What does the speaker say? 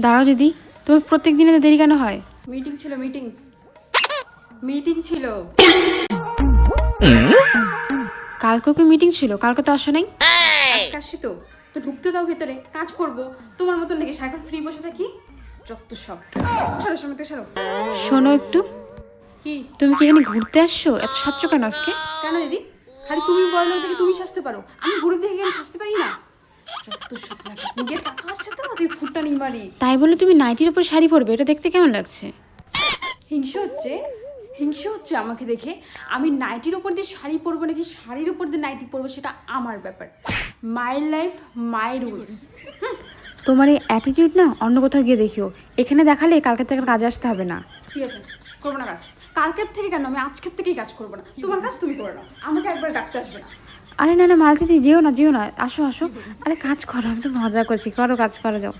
দাঁড়াও দিদি, তোমার প্রত্যেক দিনে দেরি কেন হয়? মিটিং ছিল, মিটিং ছিল। কালকেও কি মিটিং ছিল? কালকে তো আসো নাই। আজকে আসছি তো, তো ঢুকতে দাও ভেতরে, কাজ করব। তোমার মতন নাকি সারাক্ষণ ফ্রি বসে থাকি? যত সব। সরো সামনে সরো। শোনো একটু, কি? তুমি কি এখানে ঘুরতে আসছো? এত সাজছো কেন আজকে? কেন দিদি? খালি তুমি বড় লোক দেখে তুমি সাজতে পারো, আমি গরিব দেখে কেন সাজতে পারি না? যত সব লাগে। নিজের টাকা আছে তো, তুই ফুটটা নিয়ে মারি। তাই বলে তুমি নাইটির উপর শাড়ি পরবে? এটা দেখতে কেমন লাগছে? হিংসা হচ্ছে আমাকে দেখে। আমি নাইটির ওপর দিয়ে শাড়ি পরবো নাকি শাড়ির ওপর দিয়ে নাইটি পরবো সেটা আমার ব্যাপার। My life my rules. তোমার এই অ্যাটিটিউড না অন্য কোথাও গিয়ে দেখিও। এখানে দেখালে কালকে থেকে কাজে আসতে হবে না। ঠিক আছে, করবো না কাজ। কালকের থেকে কেন, আমি আজকের থেকেই কাজ করবো না। তোমার কাজ তুমি করে নাও, আমাকে একবার ডাকতে আসবে না। আরে না না মালতিদি, যেও না, আসো আসো। আরে কাজ করো, আমি তো মজা করছি, করো কাজ, করো যাও।